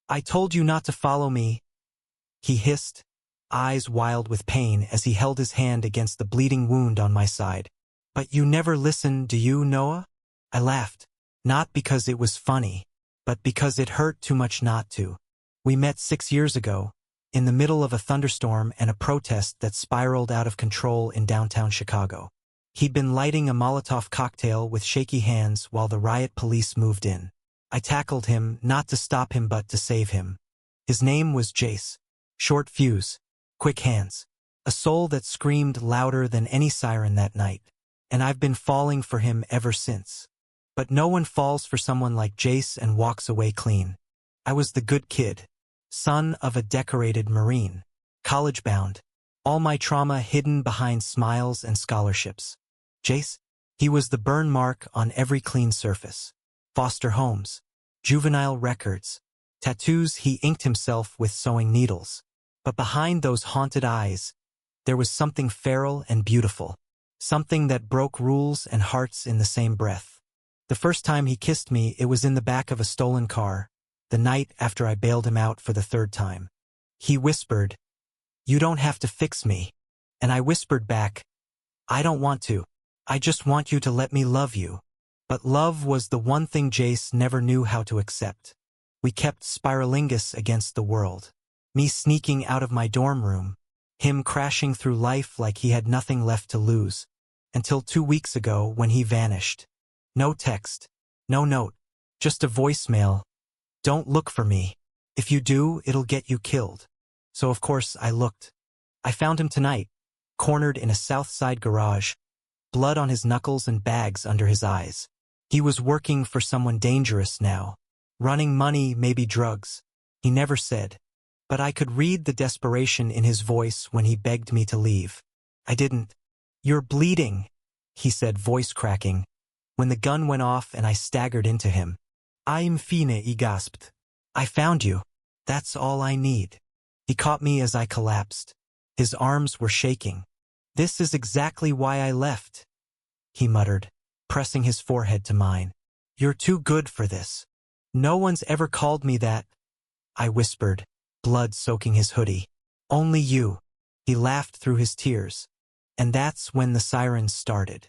I told you not to follow me, he hissed, eyes wild with pain as he held his hand against the bleeding wound on my side. But you never listen, do you, Noah? I laughed, not because it was funny, but because it hurt too much not to. We met 6 years ago, in the middle of a thunderstorm and a protest that spiraled out of control in downtown Chicago. He'd been lighting a Molotov cocktail with shaky hands while the riot police moved in. I tackled him, not to stop him but to save him. His name was Jace. Short fuse, quick hands. A soul that screamed louder than any siren that night. And I've been falling for him ever since. But no one falls for someone like Jace and walks away clean. I was the good kid, son of a decorated Marine, college-bound, all my trauma hidden behind smiles and scholarships. Jace? He was the burn mark on every clean surface. Foster homes, juvenile records, tattoos he inked himself with sewing needles. But behind those haunted eyes, there was something feral and beautiful. Something that broke rules and hearts in the same breath. The first time he kissed me, it was in the back of a stolen car, the night after I bailed him out for the 3rd time. He whispered, "You don't have to fix me." And I whispered back, "I don't want to. I just want you to let me love you." But love was the one thing Jace never knew how to accept. We kept spiralingus against the world. Me sneaking out of my dorm room, him crashing through life like he had nothing left to lose. Until 2 weeks ago when he vanished. No text, no note, just a voicemail. "Don't look for me. If you do, it'll get you killed." So of course I looked. I found him tonight, cornered in a South Side garage, blood on his knuckles and bags under his eyes. He was working for someone dangerous now. Running money, maybe drugs. He never said. But I could read the desperation in his voice when he begged me to leave. I didn't. "You're bleeding," he said, voice cracking, when the gun went off and I staggered into him. "I'm fine," he gasped. "I found you. That's all I need." He caught me as I collapsed. His arms were shaking. "This is exactly why I left," he muttered, pressing his forehead to mine. "You're too good for this." "No one's ever called me that," I whispered, blood soaking his hoodie. "Only you." He laughed through his tears. And that's when the sirens started.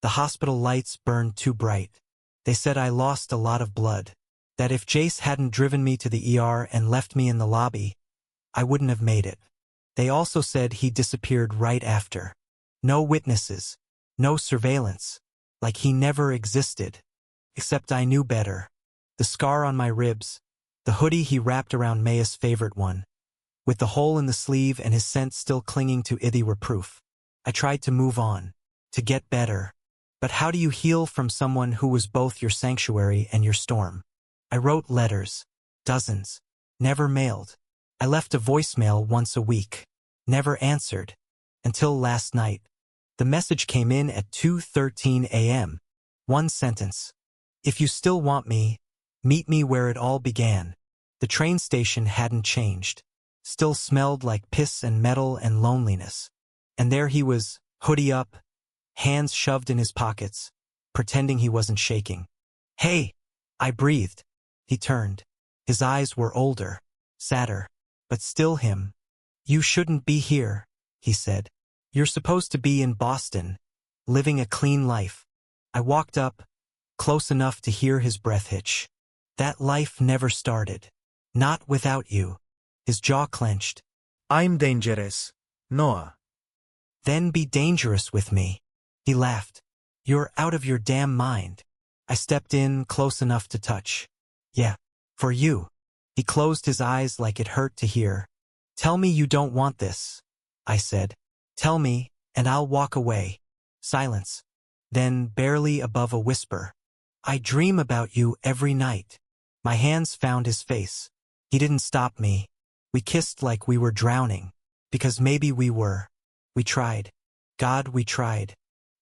The hospital lights burned too bright. They said I lost a lot of blood. That if Jace hadn't driven me to the ER and left me in the lobby, I wouldn't have made it. They also said he disappeared right after. No witnesses, no surveillance, like he never existed. Except I knew better. The scar on my ribs, the hoodie he wrapped around Maya's favorite one, with the hole in the sleeve and his scent still clinging to it were proof. I tried to move on, to get better. But how do you heal from someone who was both your sanctuary and your storm? I wrote letters, dozens, never mailed. I left a voicemail once a week, never answered, until last night. The message came in at 2:13 a.m. One sentence. "If you still want me, meet me where it all began." The train station hadn't changed. Still smelled like piss and metal and loneliness. And there he was, hoodie up, hands shoved in his pockets, pretending he wasn't shaking. "Hey!" I breathed. He turned. His eyes were older, sadder, but still him. "You shouldn't be here," he said. "You're supposed to be in Boston, living a clean life." I walked up, close enough to hear his breath hitch. "That life never started. Not without you." His jaw clenched. "I'm dangerous, Noah." "Then be dangerous with me." He laughed. "You're out of your damn mind." I stepped in close enough to touch. "Yeah, for you." He closed his eyes like it hurt to hear. "Tell me you don't want this," I said. "Tell me, and I'll walk away." Silence. Then, barely above a whisper, "I dream about you every night." My hands found his face. He didn't stop me. We kissed like we were drowning. Because maybe we were. We tried. God, we tried.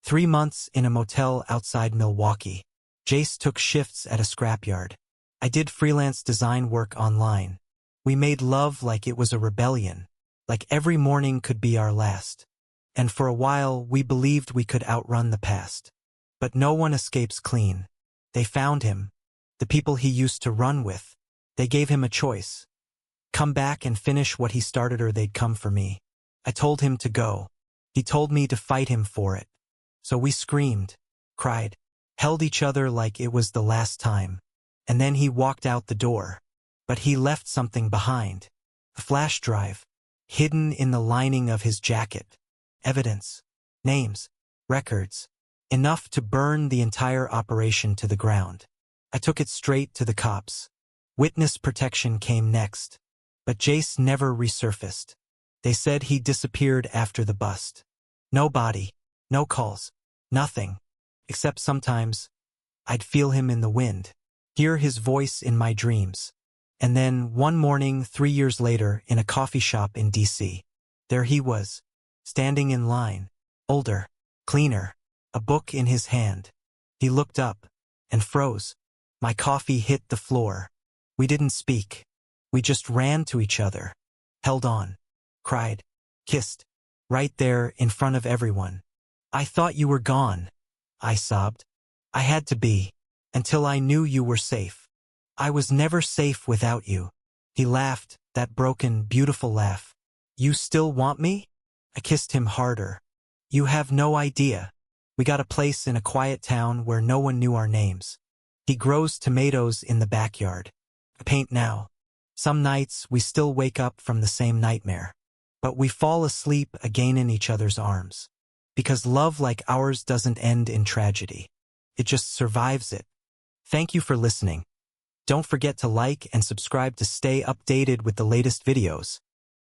3 months in a motel outside Milwaukee. Jace took shifts at a scrapyard. I did freelance design work online. We made love like it was a rebellion, like every morning could be our last. And for a while, we believed we could outrun the past. But no one escapes clean. They found him, the people he used to run with, They gave him a choice. Come back and finish what he started or they'd come for me. I told him to go. He told me to fight him for it. So we screamed, cried, held each other like it was the last time. And then he walked out the door. But he left something behind. A flash drive, hidden in the lining of his jacket. Evidence, names, records, enough to burn the entire operation to the ground. I took it straight to the cops. Witness protection came next. But Jace never resurfaced. They said he disappeared after the bust. No body, no calls, nothing. Except sometimes, I'd feel him in the wind, hear his voice in my dreams. And then, one morning 3 years later, in a coffee shop in D.C., there he was, standing in line, older, cleaner, a book in his hand. He looked up and froze. My coffee hit the floor. We didn't speak. We just ran to each other, held on, cried, kissed, right there in front of everyone. I thought you were gone, I sobbed. I had to be, until I knew you were safe. I was never safe without you. He laughed, that broken, beautiful laugh. You still want me? I kissed him harder. You have no idea. We got a place in a quiet town where no one knew our names. He grows tomatoes in the backyard. I paint now. Some nights we still wake up from the same nightmare. But we fall asleep again in each other's arms. Because love like ours doesn't end in tragedy. It just survives it. Thank you for listening. Don't forget to like and subscribe to stay updated with the latest videos.